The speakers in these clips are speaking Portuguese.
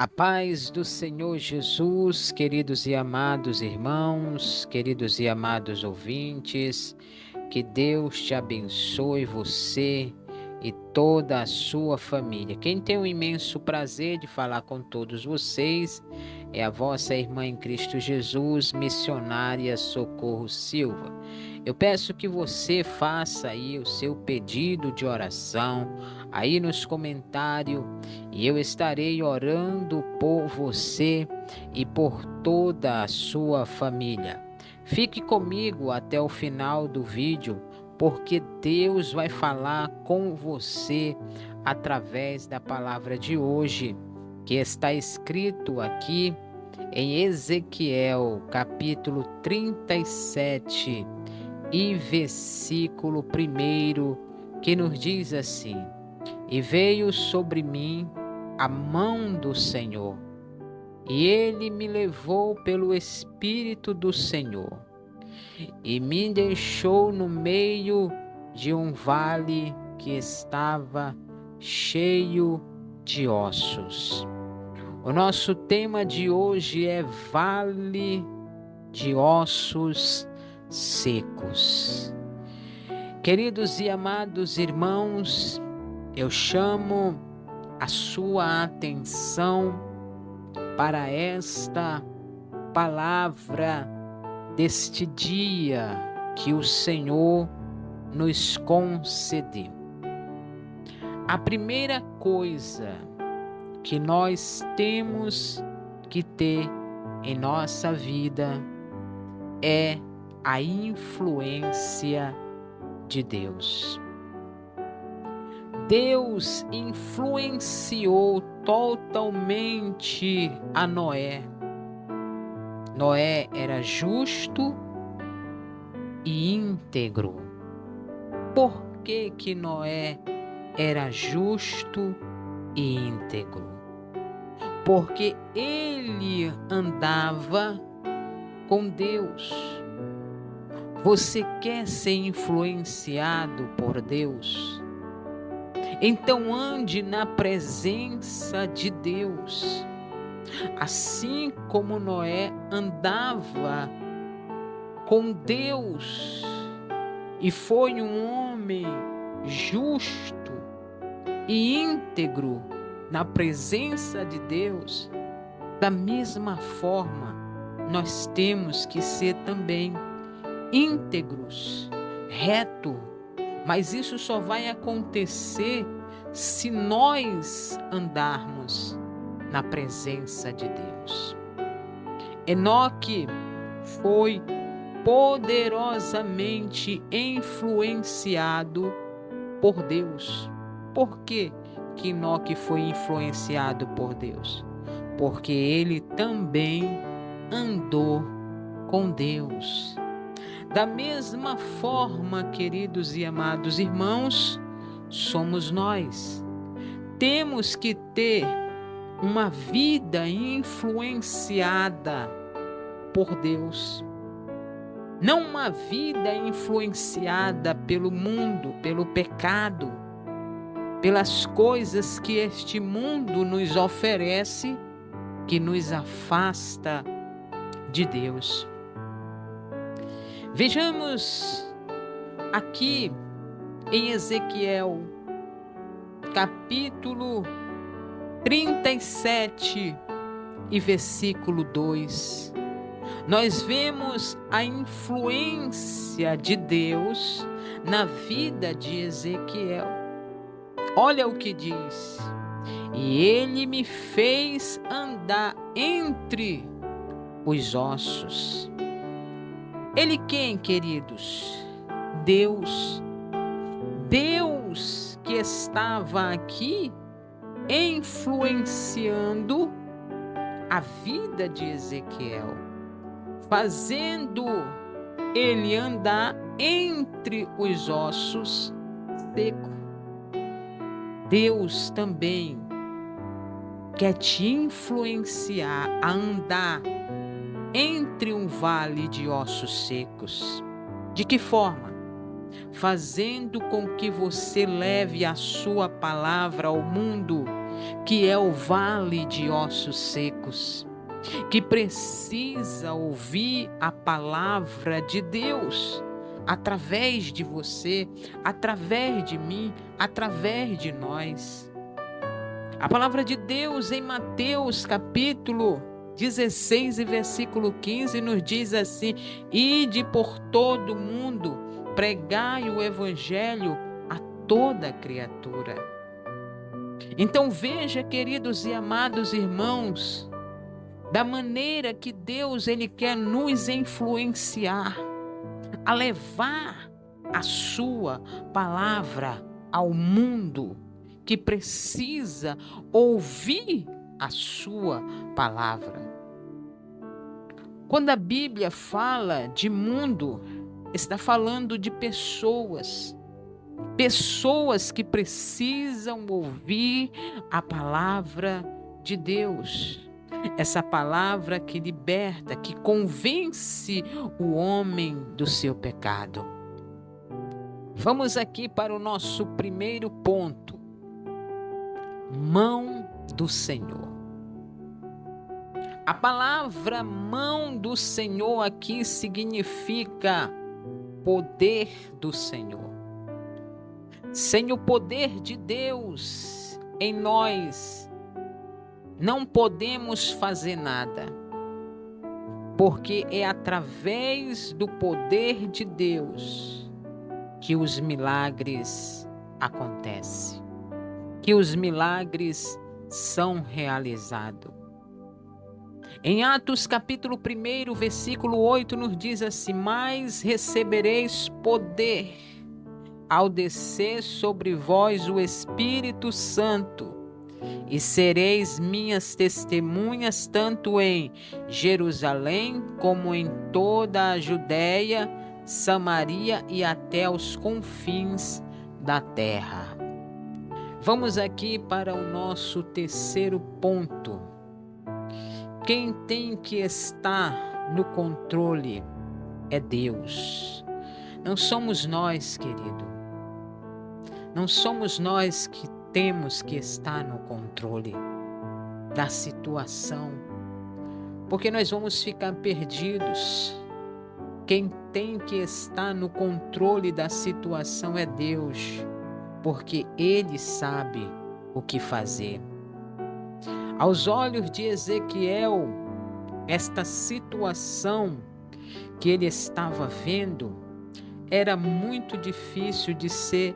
A paz do Senhor Jesus, queridos e amados irmãos, queridos e amados ouvintes, que Deus te abençoe você e toda a sua família. Quem tem o imenso prazer de falar com todos vocês é a vossa irmã em Cristo Jesus, missionária Socorro Silva. Eu peço que você faça aí o seu pedido de oração aí nos comentários e eu estarei orando por você e por toda a sua família. Fique comigo até o final do vídeo, porque Deus vai falar com você através da palavra de hoje, que está escrito aqui em Ezequiel, capítulo 37 e versículo 1, que nos diz assim: E veio sobre mim a mão do Senhor, e ele me levou pelo Espírito do Senhor, e me deixou no meio de um vale que estava cheio de ossos. O nosso tema de hoje é Vale de Ossos Secos. Queridos e amados irmãos, eu chamo a sua atenção para esta palavra deste dia que o Senhor nos concedeu. A primeira coisa que nós temos que ter em nossa vida é a influência de Deus. Deus influenciou totalmente a Noé. Noé era justo e íntegro. Por que Noé era justo e íntegro? Porque ele andava com Deus. Você quer ser influenciado por Deus? Então ande na presença de Deus. Assim como Noé andava com Deus e foi um homem justo e íntegro na presença de Deus, da mesma forma nós temos que ser também íntegros, reto, mas isso só vai acontecer se nós andarmos na presença de Deus. Enoque foi poderosamente influenciado por Deus. Por que Enoque foi influenciado por Deus? Porque ele também andou com Deus. Da mesma forma, queridos e amados irmãos, somos nós. Temos que ter uma vida influenciada por Deus. Não uma vida influenciada pelo mundo, pelo pecado, pelas coisas que este mundo nos oferece, que nos afasta de Deus. Vejamos aqui em Ezequiel, capítulo 37 e versículo 2. Nós vemos a influência de Deus na vida de Ezequiel. Olha o que diz: E ele me fez andar entre os ossos. Ele quem, queridos? Deus. Deus que estava aqui influenciando a vida de Ezequiel, fazendo ele andar entre os ossos secos. Deus também quer te influenciar a andar entre um vale de ossos secos. De que forma? Fazendo com que você leve a sua palavra ao mundo que é o vale de ossos secos, que precisa ouvir a palavra de Deus através de você, através de mim, através de nós. A palavra de Deus em Mateus capítulo 16 e versículo 15 nos diz assim: ide por todo o mundo, pregai o evangelho a toda criatura. Então veja, queridos e amados irmãos, da maneira que Deus ele quer nos influenciar a levar a sua palavra ao mundo que precisa ouvir a sua palavra. Quando a Bíblia fala de mundo, está falando de pessoas que precisam ouvir a palavra de Deus. Essa palavra que liberta, que convence o homem do seu pecado. Vamos aqui para o nosso primeiro ponto. Mão do Senhor. A palavra mão do Senhor aqui significa poder do Senhor. Sem o poder de Deus em nós, não podemos fazer nada, porque é através do poder de Deus que os milagres acontecem, que os milagres são realizados. Em Atos capítulo 1, versículo 8 nos diz assim: mas recebereis poder ao descer sobre vós o Espírito Santo, e sereis minhas testemunhas tanto em Jerusalém como em toda a Judéia, Samaria e até os confins da terra. Vamos aqui para o nosso terceiro ponto. Quem tem que estar no controle é Deus. Não somos nós, querido. Não somos nós que temos que estar no controle da situação, porque nós vamos ficar perdidos. Quem tem que estar no controle da situação é Deus, porque Ele sabe o que fazer. Aos olhos de Ezequiel, esta situação que ele estava vendo era muito difícil de ser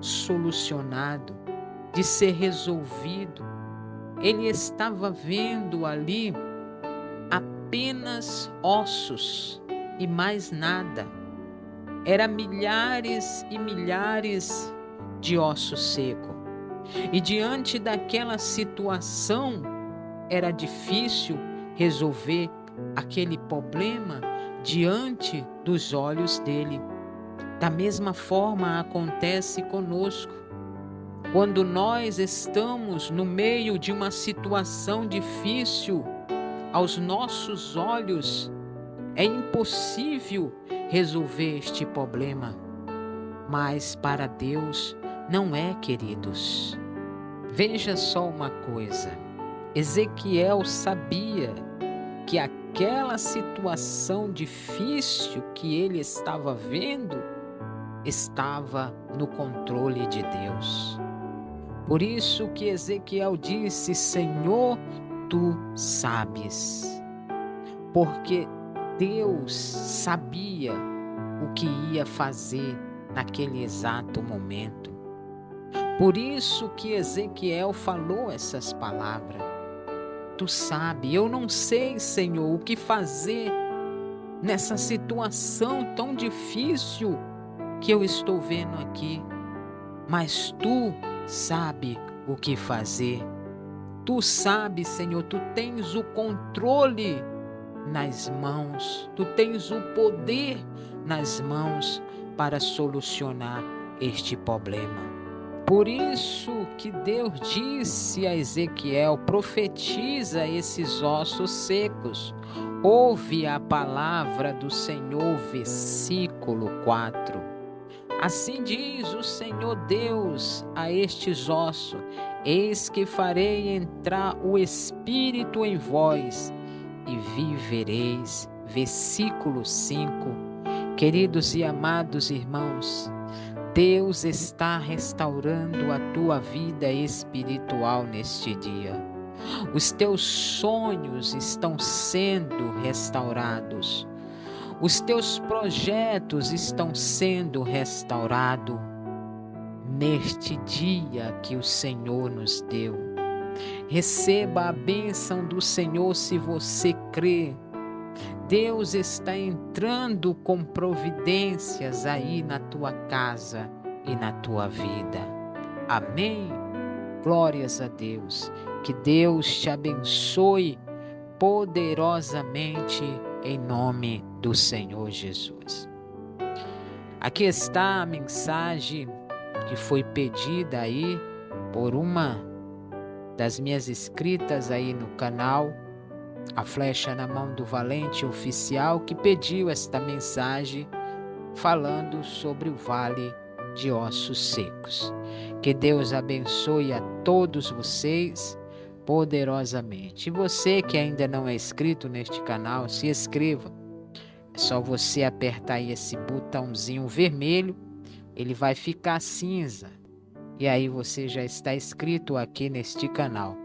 solucionado, de ser resolvido. Ele estava vendo ali apenas ossos e mais nada. Era milhares e milhares de ossos secos. E diante daquela situação, era difícil resolver aquele problema diante dos olhos dele. Da mesma forma acontece conosco. Quando nós estamos no meio de uma situação difícil, aos nossos olhos, é impossível resolver este problema. Mas para Deus não é, queridos. Veja só uma coisa. Ezequiel sabia que aquela situação difícil que ele estava vendo estava no controle de Deus. Por isso que Ezequiel disse: Senhor, tu sabes. Porque Deus sabia o que ia fazer naquele exato momento. Por isso que Ezequiel falou essas palavras. Tu sabe, eu não sei, Senhor, o que fazer nessa situação tão difícil que eu estou vendo aqui, mas tu sabe o que fazer. Tu sabe, Senhor, tu tens o controle nas mãos, tu tens o poder nas mãos para solucionar este problema. Por isso que Deus disse a Ezequiel: profetiza esses ossos secos. Ouve a palavra do Senhor, versículo 4. Assim diz o Senhor Deus a estes ossos: eis que farei entrar o Espírito em vós e vivereis. Versículo 5. Queridos e amados irmãos, Deus está restaurando a tua vida espiritual neste dia. Os teus sonhos estão sendo restaurados. Os teus projetos estão sendo restaurados neste dia que o Senhor nos deu. Receba a bênção do Senhor se você crê. Deus está entrando com providências aí na tua casa e na tua vida. Amém? Glórias a Deus. Que Deus te abençoe poderosamente em nome do Senhor Jesus. Aqui está a mensagem que foi pedida aí por uma das minhas inscritas aí no canal, a Flecha na Mão do Valente Oficial, que pediu esta mensagem falando sobre o Vale de Ossos Secos. Que Deus abençoe a todos vocês poderosamente. E você que ainda não é inscrito neste canal, se inscreva. É só você apertar aí esse botãozinho vermelho, ele vai ficar cinza. E aí você já está inscrito aqui neste canal.